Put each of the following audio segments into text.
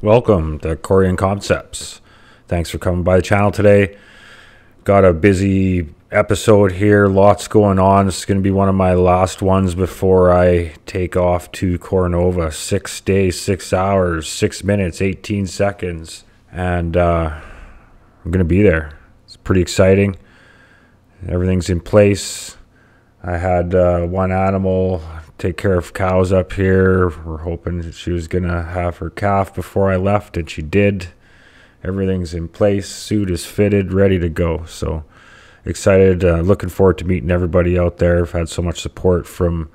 Welcome to Coreum Concepts. Thanks for coming by the channel today. Got a busy episode here, lots going on. This is going to be one of my last ones before I take off to Coronova. 6 days, 6 hours, 6 minutes, 18 seconds. And I'm going to be there. It's pretty exciting. Everything's in place. I had one animal take care of cows up here. We're hoping that she was going to have her calf before I left, and she did. Everything's in place. Suit is fitted, ready to go. So excited. Looking forward to meeting everybody out there. I've had so much support from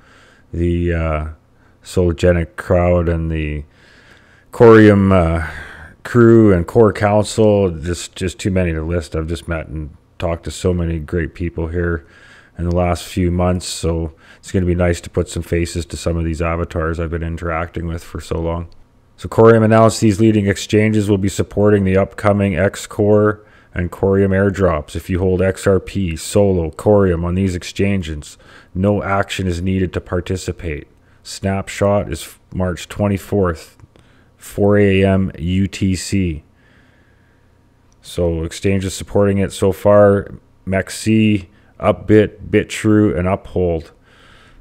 the Sologenic crowd and the Coreum crew and core council. Just too many to list. I've just met and talked to so many great people here in the last few months, so it's going to be nice to put some faces to some of these avatars I've been interacting with for so long. So Coreum announced these leading exchanges will be supporting the upcoming XCore and Coreum airdrops. If you hold XRP, Solo, Coreum on these exchanges, no action is needed to participate. Snapshot is March 24th, 4 a.m. UTC. So exchanges supporting it so far: MEXC, Upbit, BitTrue, and Uphold.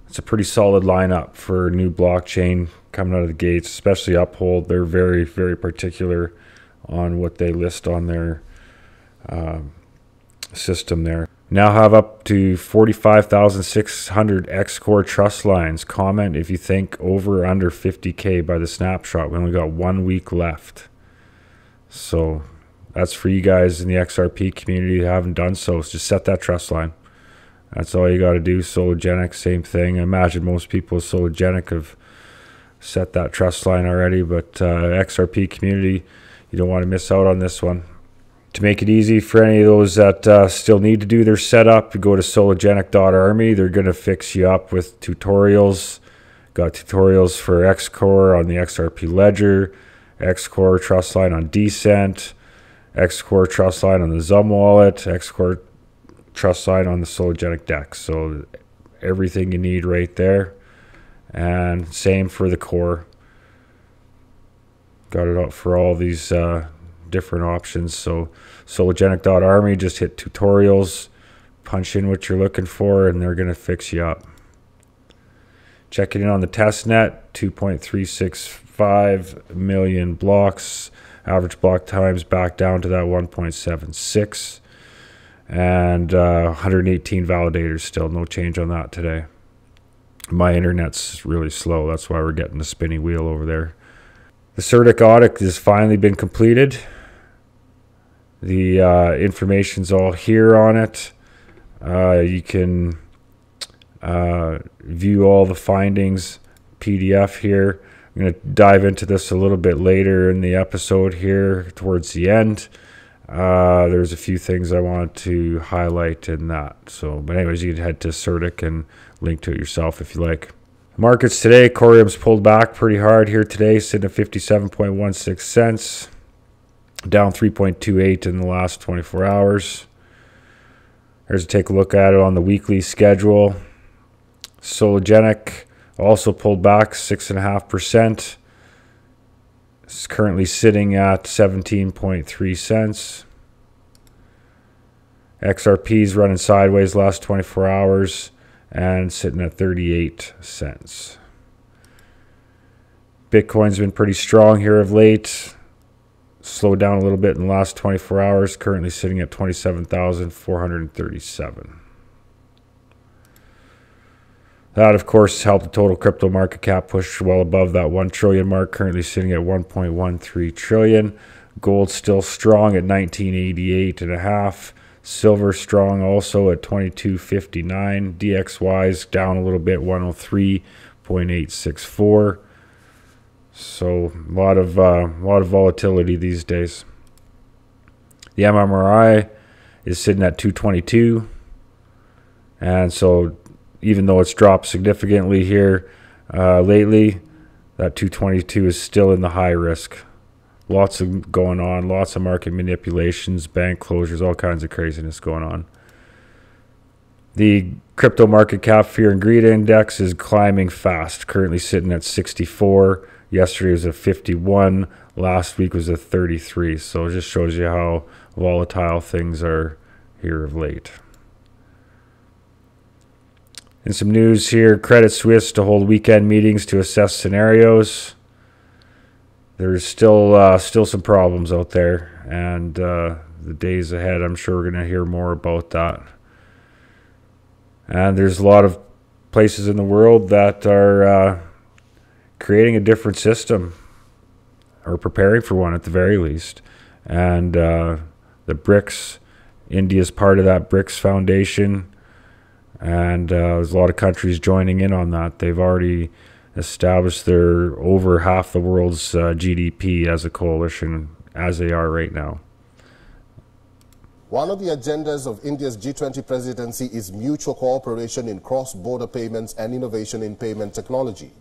It's a pretty solid lineup for new blockchain coming out of the gates, especially Uphold. They're very, very particular on what they list on their system there. Now have up to 45,600 XCore trust lines. Comment if you think over or under 50K by the snapshot. We only got 1 week left. So that's for you guys in the XRP community who haven't done so. Just set that trust line. That's all you got to do. Sologenic, same thing. I imagine most people with Sologenic have set that trust line already, but XRP community, you don't want to miss out on this one. To make it easy for any of those that still need to do their setup, go to sologenic.army. They're going to fix you up with tutorials. Got tutorials for XCore on the XRP ledger, XCore trust line on Decent, XCore trust line on the Zum wallet, XCore trust line on the Sologenic DEX. So everything you need right there. And same for the core. Got it up for all these different options. So sologenic.army, just hit tutorials, punch in what you're looking for, and they're going to fix you up. Checking in on the testnet, 2.365 million blocks. Average block times back down to that 1.76. And 118 validators still. No change on that today. My internet's really slow. That's why we're getting the spinny wheel over there. The Certik audit has finally been completed. The information's all here on it. You can view all the findings, PDF here. I'm going to dive into this a little bit later in the episode here towards the end. There's a few things I want to highlight in that. So, but anyways, you can head to Certik and link to it yourself if you like. Markets today, Coreum's pulled back pretty hard here today, sitting at 57.16 cents, down 3.28 in the last 24 hours. Here's a take a look at it on the weekly schedule. Sologenic also pulled back 6.5%. It's currently sitting at 17.3 cents. XRP is running sideways last 24 hours and sitting at 38 cents. Bitcoin's been pretty strong here of late. Slowed down a little bit in the last 24 hours. Currently sitting at 27,437. That, of course, helped the total crypto market cap push well above that 1 trillion mark, currently sitting at 1.13 trillion. Gold still strong at 1988.5. Silver strong also at 22.59. DXY's down a little bit, 103.864. So a lot of volatility these days. The MMRI is sitting at 222, and so even though it's dropped significantly here lately, that 222 is still in the high risk. Lots of going on, lots of market manipulations, bank closures, all kinds of craziness going on. The crypto market cap fear and greed index is climbing fast, currently sitting at 64, Yesterday was a 51. Last week was a 33. So it just shows you how volatile things are here of late. In some news here, Credit Suisse to hold weekend meetings to assess scenarios. There's still some problems out there, and the days ahead, I'm sure we're going to hear more about that. And there's a lot of places in the world that are creating a different system, or preparing for one at the very least. And the Brics, India's part of that Brics Foundation, and there's a lot of countries joining in on that. They've already established their over half the world's GDP as a coalition, as they are right now. One of the agendas of India's G20 presidency is mutual cooperation in cross-border payments and innovation in payment technology.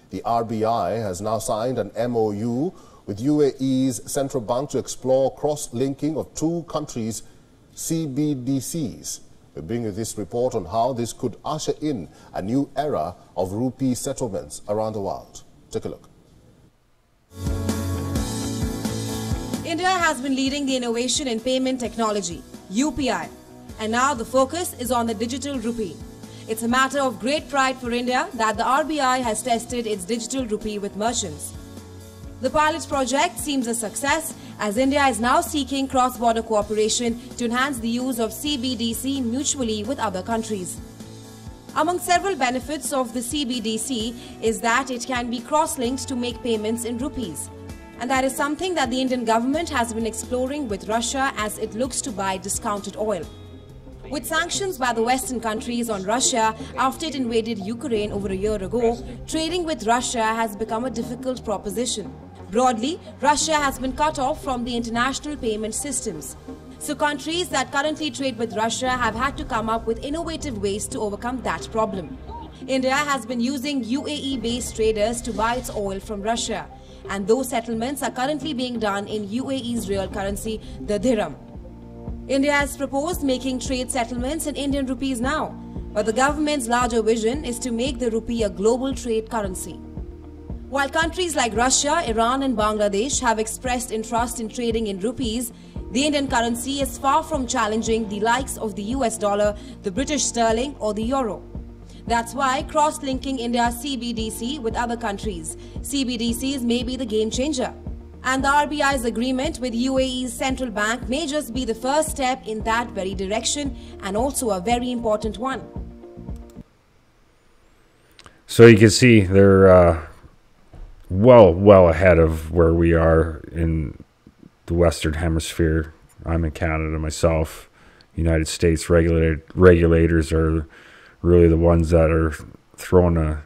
The RBI has now signed an MOU with UAE's central bank to explore cross-linking of two countries' CBDCs. We bring you this report on how this could usher in a new era of rupee settlements around the world. Take a look. India has been leading the innovation in payment technology, UPI, and now the focus is on the digital rupee. It's a matter of great pride for India that the RBI has tested its digital rupee with merchants. The pilot project seems a success, as India is now seeking cross-border cooperation to enhance the use of CBDC mutually with other countries. Among several benefits of the CBDC is that it can be cross-linked to make payments in rupees. And that is something that the Indian government has been exploring with Russia as it looks to buy discounted oil. With sanctions by the Western countries on Russia after it invaded Ukraine over a year ago, trading with Russia has become a difficult proposition. Broadly, Russia has been cut off from the international payment systems. So countries that currently trade with Russia have had to come up with innovative ways to overcome that problem. India has been using UAE-based traders to buy its oil from Russia, and those settlements are currently being done in UAE's real currency, the dirham. India has proposed making trade settlements in Indian rupees now, but the government's larger vision is to make the rupee a global trade currency. While countries like Russia, Iran and Bangladesh have expressed interest in trading in rupees, the Indian currency is far from challenging the likes of the US dollar, the British sterling or the euro. That's why cross-linking India's CBDC with other countries' CBDCs may be the game changer. And the RBI's agreement with UAE's central bank may just be the first step in that very direction, and also a very important one. So you can see they're well ahead of where we are in the Western Hemisphere. I'm in Canada myself. United States regulators are really the ones that are throwing a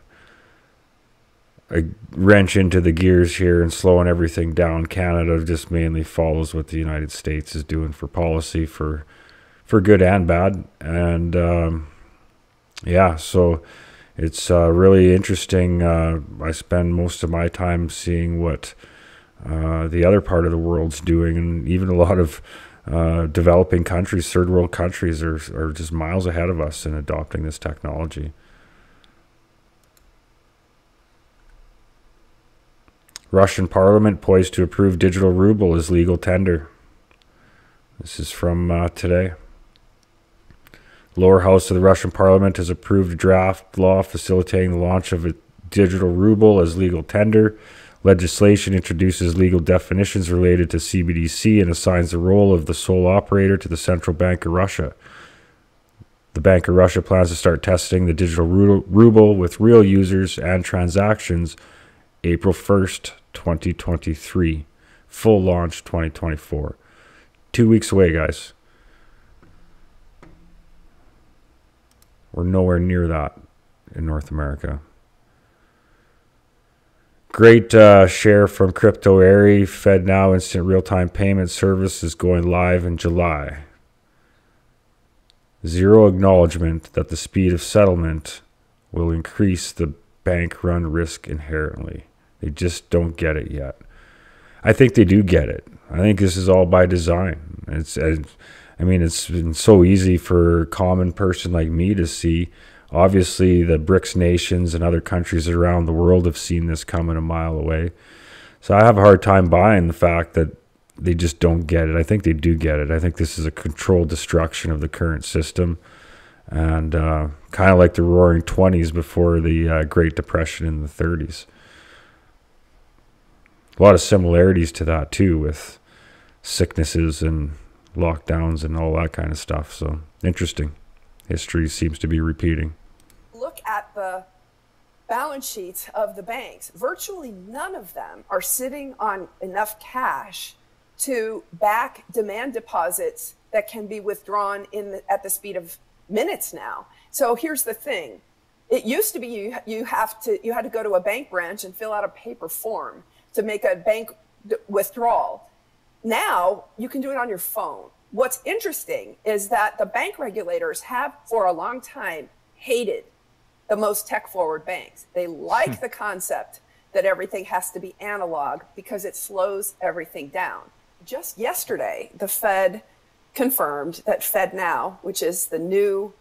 wrench into the gears here and slowing everything down. Canada just mainly follows what the United States is doing for policy, for good and bad. And yeah, so it's really interesting. I spend most of my time seeing what the other part of the world's doing, and even a lot of developing countries, third world countries, are just miles ahead of us in adopting this technology. Russian Parliament poised to approve digital ruble as legal tender. This is from today. Lower house of the Russian Parliament has approved a draft law facilitating the launch of a digital ruble as legal tender. Legislation introduces legal definitions related to CBDC and assigns the role of the sole operator to the Central Bank of Russia. The Bank of Russia plans to start testing the digital ruble with real users and transactions April 1st, 2023. Full launch 2024. 2 weeks away, guys. We're nowhere near that in North America. Great share from Crypto Airy. FedNow instant real-time payment service is going live in July. Zero acknowledgement that the speed of settlement will increase the bank run risk inherently. They just don't get it yet. I think they do get it. I think this is all by design. I mean, it's been so easy for a common person like me to see Obviously, the Brics nations and other countries around the world have seen this coming a mile away. So I have a hard time buying the fact that they just don't get it. I think they do get it. I think this is a controlled destruction of the current system, and kind of like the Roaring 20s before the Great Depression in the 30s. A lot of similarities to that too, with sicknesses and lockdowns and all that kind of stuff. So interesting. History seems to be repeating. Look at the balance sheets of the banks. Virtually none of them are sitting on enough cash to back demand deposits that can be withdrawn at the speed of minutes now. So here's the thing. It used to be you had to go to a bank branch and fill out a paper form to make a bank withdrawal. Now you can do it on your phone. What's interesting is that the bank regulators have for a long time hated the most tech-forward banks. They like the concept that everything has to be analog because it slows everything down. Just yesterday, the Fed confirmed that FedNow, which is the new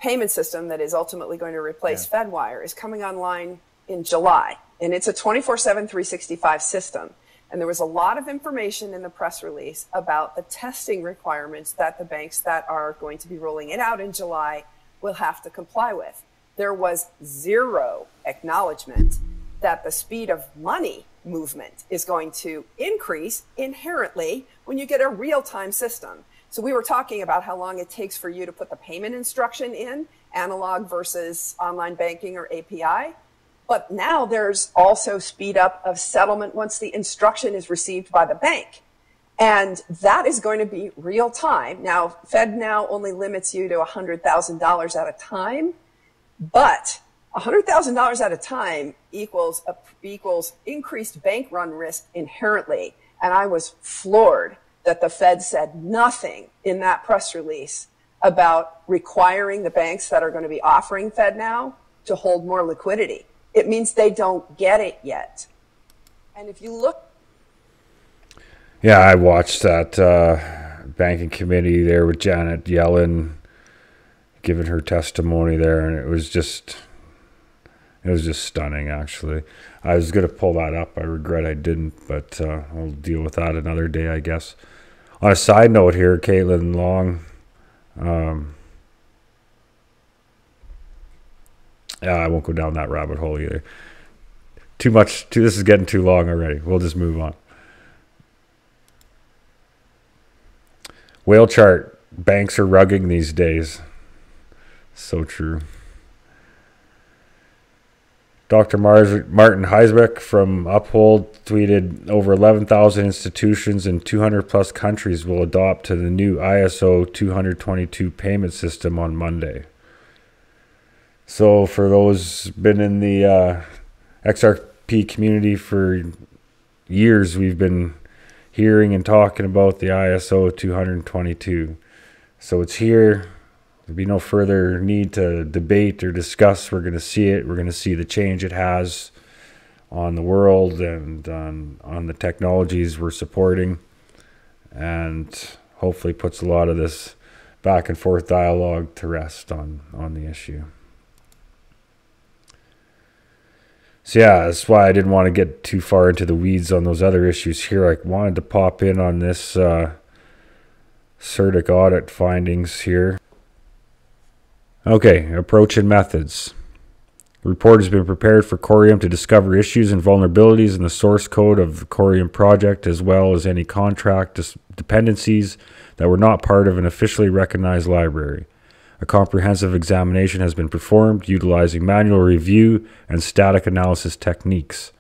payment system that is ultimately going to replace FedWire, is coming online in July. And it's a 24/7, 365 system. And there was a lot of information in the press release about the testing requirements that the banks that are going to be rolling it out in July will have to comply with. There was zero acknowledgement that the speed of money movement is going to increase inherently when you get a real-time system. So we were talking about how long it takes for you to put the payment instruction in, analog versus online banking or API. But now there's also speed up of settlement once the instruction is received by the bank. And that is going to be real time. Now, FedNow only limits you to $100,000 at a time, but $100,000 at a time equals increased bank run risk inherently. And I was floored that the Fed said nothing in that press release about requiring the banks that are going to be offering FedNow to hold more liquidity. It means they don't get it yet. And if you look... Yeah, I watched that banking committee there with Janet Yellen giving her testimony there, and it was just stunning, actually. I was going to pull that up. I regret I didn't, but I'll deal with that another day, I guess. On a side note here, Caitlin Long... I won't go down that rabbit hole either. This is getting too long already. We'll just move on. Whale chart. Banks are rugging these days. So true. Dr. Martin Heisbeck from Uphold tweeted, over 11,000 institutions in 200 plus countries will adopt to the new ISO 222 payment system on Monday. So for those been in the XRP community for years, we've been hearing and talking about the ISO 222. So it's here. There'll be no further need to debate or discuss. We're going to see it. We're going to see the change it has on the world and on the technologies we're supporting, and hopefully puts a lot of this back and forth dialogue to rest on the issue. So yeah, that's why I didn't want to get too far into the weeds on those other issues here. I wanted to pop in on this Certik audit findings here. Okay, approach and methods. The report has been prepared for Coreum to discover issues and vulnerabilities in the source code of the Coreum project, as well as any contract dependencies that were not part of an officially recognized library. A comprehensive examination has been performed utilizing manual review and static analysis techniques.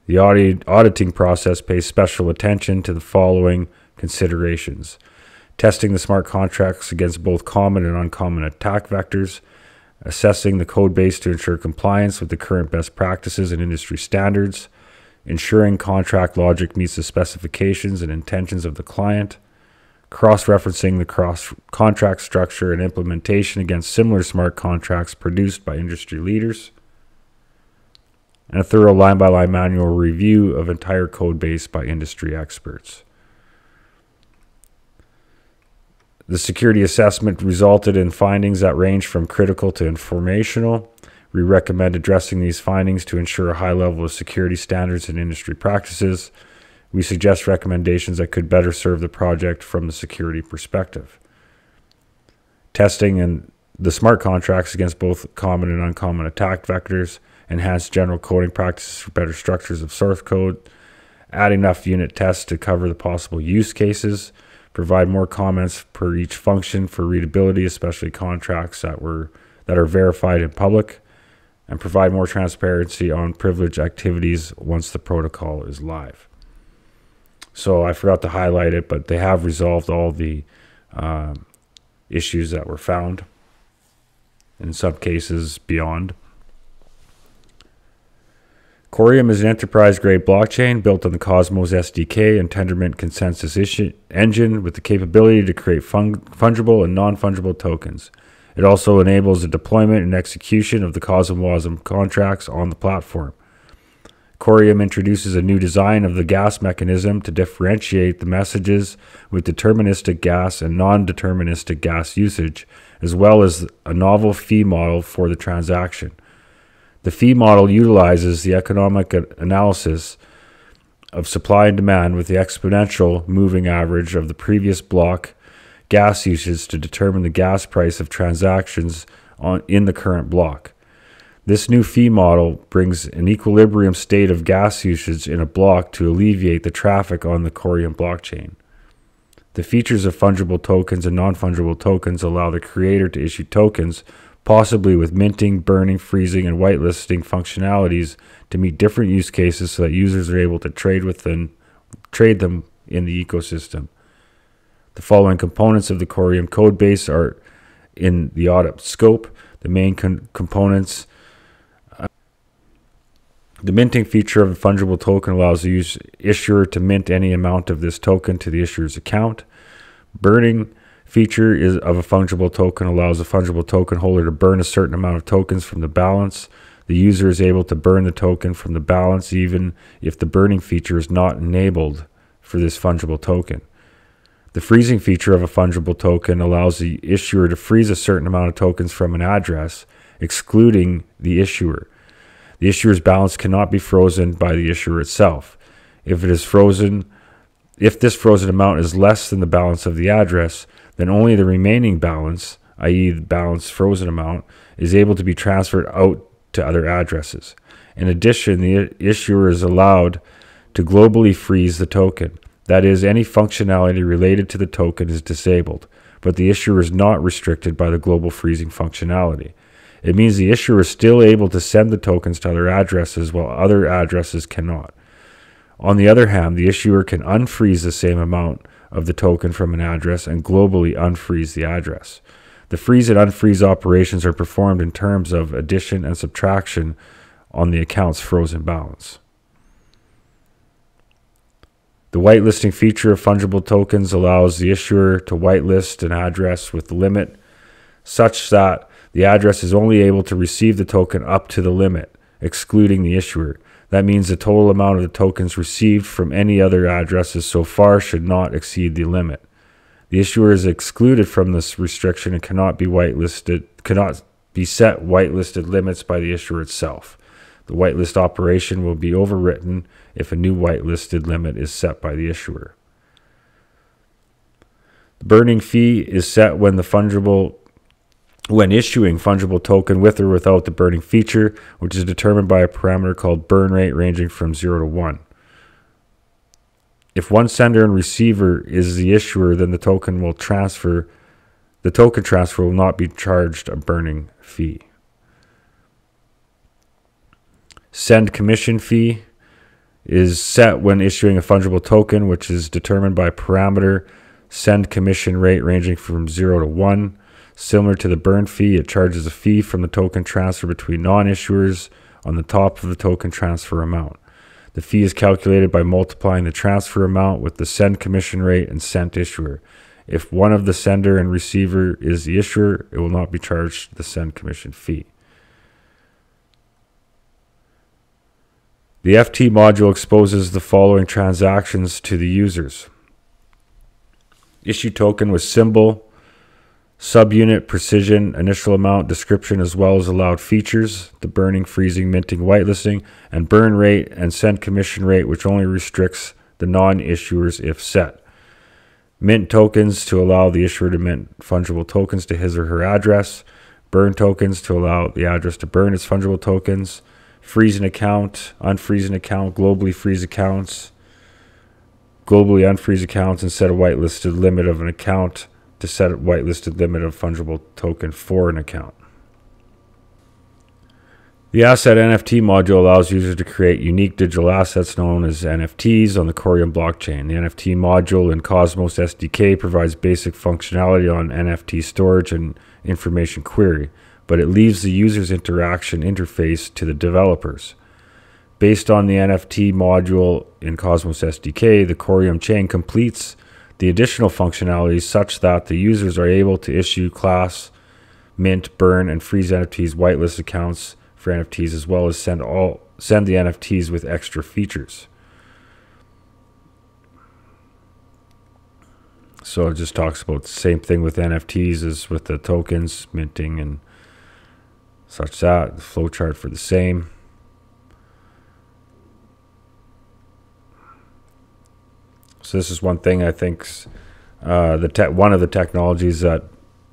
The auditing process pays special attention to the following considerations: testing the smart contracts against both common and uncommon attack vectors, assessing the code base to ensure compliance with the current best practices and industry standards, ensuring contract logic meets the specifications and intentions of the client, cross-referencing the contract structure and implementation against similar smart contracts produced by industry leaders, and a thorough line-by-line manual review of entire code base by industry experts. The security assessment resulted in findings that range from critical to informational. We recommend addressing these findings to ensure a high level of security standards and industry practices. We suggest recommendations that could better serve the project from the security perspective. Testing and the smart contracts against both common and uncommon attack vectors, enhance general coding practices for better structures of source code, add enough unit tests to cover the possible use cases, provide more comments per each function for readability, especially contracts that are verified in public, and provide more transparency on privilege activities once the protocol is live. So I forgot to highlight it, but they have resolved all the issues that were found, in some cases beyond. Coreum is an enterprise-grade blockchain built on the Cosmos SDK and Tendermint consensus engine with the capability to create fungible and non-fungible tokens. It also enables the deployment and execution of the CosmWasm contracts on the platform. Coreum introduces a new design of the gas mechanism to differentiate the messages with deterministic gas and non-deterministic gas usage, as well as a novel fee model for the transaction. The fee model utilizes the economic analysis of supply and demand with the exponential moving average of the previous block gas usage to determine the gas price of transactions in the current block. This new fee model brings an equilibrium state of gas usage in a block to alleviate the traffic on the Coreum blockchain. The features of fungible tokens and non-fungible tokens allow the creator to issue tokens, possibly with minting, burning, freezing, and whitelisting functionalities to meet different use cases so that users are able to trade them in the ecosystem. The following components of the Coreum codebase are in the audit scope. The main components. The minting feature of a fungible token allows the issuer to mint any amount of this token to the issuer's account. Burning feature of a fungible token allows a fungible token holder to burn a certain amount of tokens from the balance. The user is able to burn the token from the balance even if the burning feature is not enabled for this fungible token. The freezing feature of a fungible token allows the issuer to freeze a certain amount of tokens from an address, excluding the issuer. The issuer's balance cannot be frozen by the issuer itself. If this frozen amount is less than the balance of the address, then only the remaining balance, i.e. the balance frozen amount, is able to be transferred out to other addresses. In addition, the issuer is allowed to globally freeze the token. That is, any functionality related to the token is disabled, but the issuer is not restricted by the global freezing functionality. It means the issuer is still able to send the tokens to other addresses while other addresses cannot. On the other hand, the issuer can unfreeze the same amount of the token from an address and globally unfreeze the address. The freeze and unfreeze operations are performed in terms of addition and subtraction on the account's frozen balance. The whitelisting feature of fungible tokens allows the issuer to whitelist an address with the limit such that the address is only able to receive the token up to the limit, excluding the issuer. That means the total amount of the tokens received from any other addresses so far should not exceed the limit. The issuer is excluded from this restriction and cannot be set whitelisted limits by the issuer itself. The whitelist operation will be overwritten if a new whitelisted limit is set by the issuer. The burning fee is set when issuing fungible token with or without the burning feature, which is determined by a parameter called burn rate ranging from 0 to 1. If one sender and receiver is the issuer, then the token transfer will not be charged a burning fee. Send commission fee is set when issuing a fungible token, which is determined by a parameter send commission rate ranging from 0 to 1. Similar to the burn fee, it charges a fee from the token transfer between non-issuers on the top of the token transfer amount. The fee is calculated by multiplying the transfer amount with the send commission rate and sent issuer. If one of the sender and receiver is the issuer, it will not be charged the send commission fee. The FT module exposes the following transactions to the users. Issue token with symbol subunit, precision, initial amount, description, as well as allowed features, the burning, freezing, minting, whitelisting, and burn rate and send commission rate, which only restricts the non-issuers if set. Mint tokens to allow the issuer to mint fungible tokens to his or her address. Burn tokens to allow the address to burn its fungible tokens. Freeze an account, unfreeze an account, globally freeze accounts, globally unfreeze accounts, and set a whitelisted limit of an account to set a whitelisted limit of fungible token for an account. The Asset NFT module allows users to create unique digital assets known as NFTs on the Coreum blockchain. The NFT module in Cosmos SDK provides basic functionality on NFT storage and information query, but it leaves the user's interaction interface to the developers. Based on the NFT module in Cosmos SDK, the Coreum chain completes the additional functionalities such that the users are able to issue, class, mint, burn, and freeze NFTs, whitelist accounts for NFTs, as well as send the NFTs with extra features. So it just talks about the same thing with NFTs as with the tokens, minting, and such that. The flowchart for the same. So this is one thing I think one of the technologies that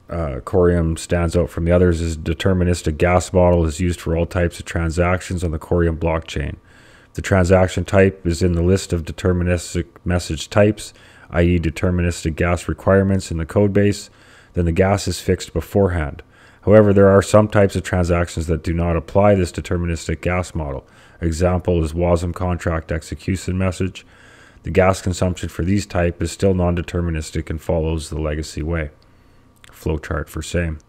Coreum stands out from the others is deterministic gas model is used for all types of transactions on the Coreum blockchain. The transaction type is in the list of deterministic message types, i.e. deterministic gas requirements in the codebase, then the gas is fixed beforehand. However, there are some types of transactions that do not apply this deterministic gas model. Example is WASM contract execution message. The gas consumption for these type is still non-deterministic and follows the legacy way. Flowchart for same.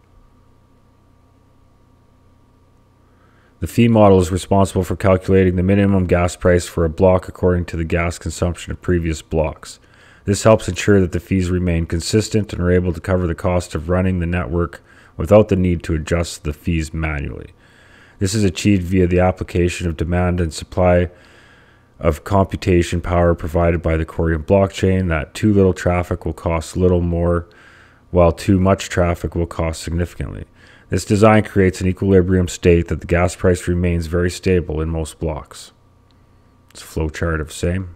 The fee model is responsible for calculating the minimum gas price for a block according to the gas consumption of previous blocks. This helps ensure that the fees remain consistent and are able to cover the cost of running the network without the need to adjust the fees manually. This is achieved via the application of demand and supply of computation power provided by the Coreum blockchain, that too little traffic will cost little more, while too much traffic will cost significantly. This design creates an equilibrium state that the gas price remains very stable in most blocks. It's a flowchart of same.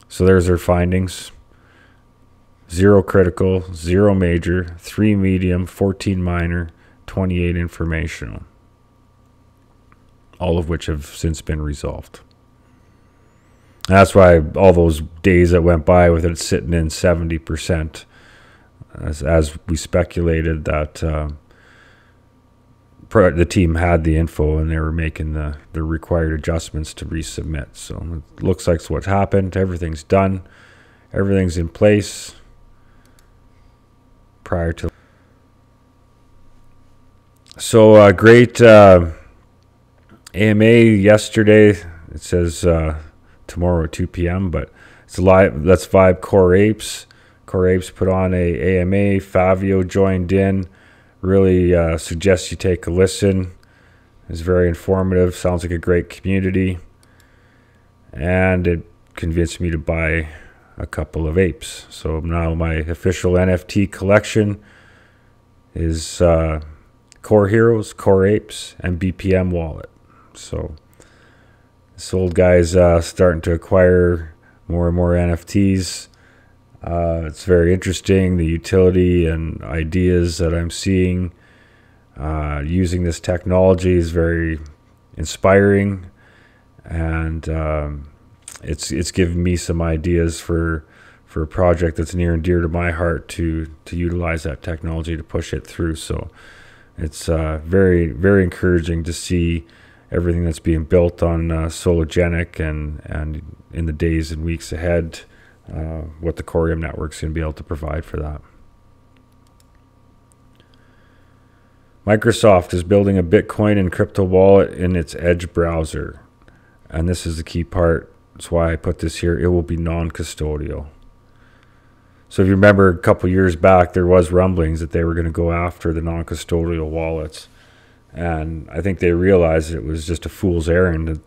So there's our findings. 0 critical, 0 major, 3 medium, 14 minor, 28 informational, all of which have since been resolved. And that's why all those days that went by with it sitting in 70%, as we speculated that the team had the info and they were making the required adjustments to resubmit. So it looks like what's happened. Everything's done. Everything's in place prior to. So great AMA yesterday. It says tomorrow at 2 p.m. But it's live. Let's Vibe Core Apes. Core Apes put on a AMA. Favio joined in. Really suggest you take a listen. It's very informative. Sounds like a great community. And it convinced me to buy a couple of apes. So now my official NFT collection is Core Heroes, Core Apes, and BPM Wallet. So this old guy's starting to acquire more and more NFTs. It's very interesting, the utility and ideas that I'm seeing using this technology is very inspiring, and it's given me some ideas for a project that's near and dear to my heart to utilize that technology to push it through. So it's very, very encouraging to see everything that's being built on Sologenic and in the days and weeks ahead, what the Coreum network's going to be able to provide for that. Microsoft is building a Bitcoin and crypto wallet in its Edge browser. And this is the key part. That's why I put this here. It will be non-custodial. So if you remember a couple years back, there was rumblings that they were going to go after the non-custodial wallets. And I think they realized it was just a fool's errand.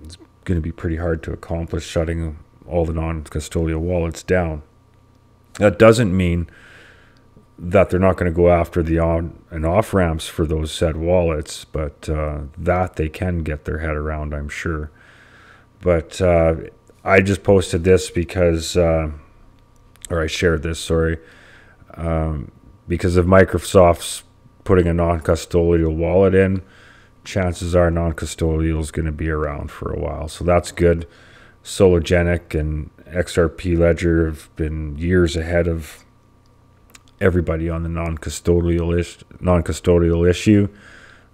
It's going to be pretty hard to accomplish shutting all the non-custodial wallets down. That doesn't mean that they're not going to go after the on and off ramps for those said wallets, but that they can get their head around, I'm sure. But I just posted this because, or I shared this, sorry, because of Microsoft's putting a non-custodial wallet in, chances are non-custodial is going to be around for a while. So that's good. Sologenic and XRP Ledger have been years ahead of everybody on the non-custodial issue.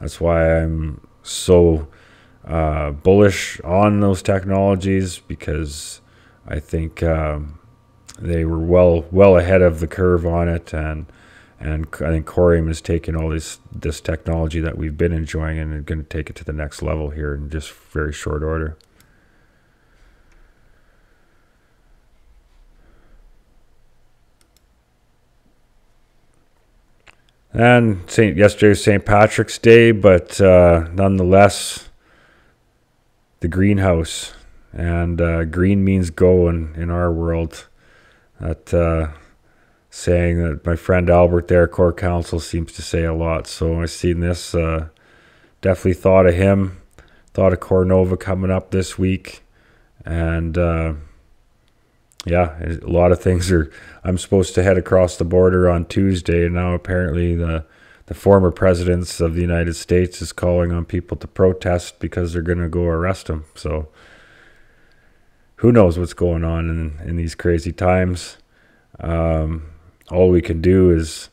That's why I'm so bullish on those technologies, because I think they were well ahead of the curve on it, and I think Coreum is taking all this technology that we've been enjoying and going to take it to the next level here in just very short order. And yesterday was St. Patrick's Day, but nonetheless, the greenhouse, and green means go in our world. That saying that my friend Albert there, Core Council, seems to say a lot. So I seen this, definitely thought of him, thought of Cornova coming up this week, and yeah, a lot of things are. I'm supposed to head across the border on Tuesday, and now apparently the former presidents of the United States is calling on people to protest because they're going to go arrest him. So who knows what's going on in these crazy times. All we can do is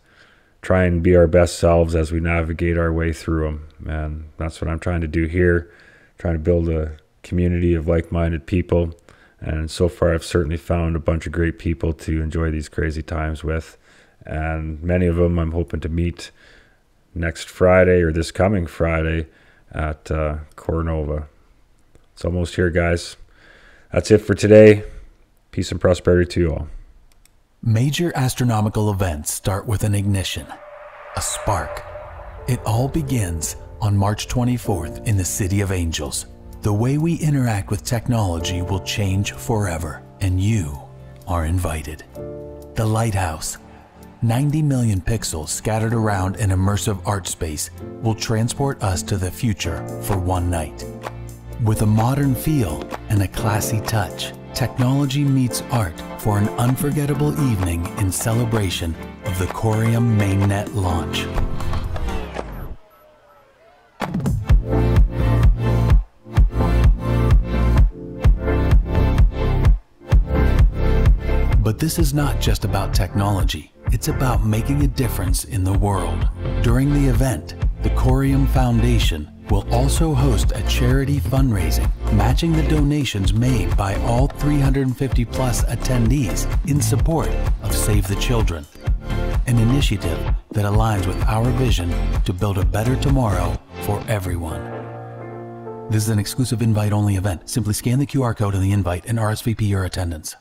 try and be our best selves as we navigate our way through them. And that's what I'm trying to do here, trying to build a community of like-minded people. And so far, I've certainly found a bunch of great people to enjoy these crazy times with. And many of them I'm hoping to meet next Friday, or this coming Friday, at Cornova. It's almost here, guys. That's it for today. Peace and prosperity to you all. Major astronomical events start with an ignition, a spark. It all begins on March 24th in the City of Angels. The way we interact with technology will change forever, and you are invited. The Lighthouse, 90 million pixels scattered around an immersive art space, will transport us to the future for one night. With a modern feel and a classy touch, technology meets art for an unforgettable evening in celebration of the Coreum mainnet launch. But this is not just about technology. It's about making a difference in the world. During the event, the Coreum Foundation will also host a charity fundraising, matching the donations made by all 350 plus attendees in support of Save the Children, an initiative that aligns with our vision to build a better tomorrow for everyone. This is an exclusive invite-only event. Simply scan the QR code in the invite and RSVP your attendance.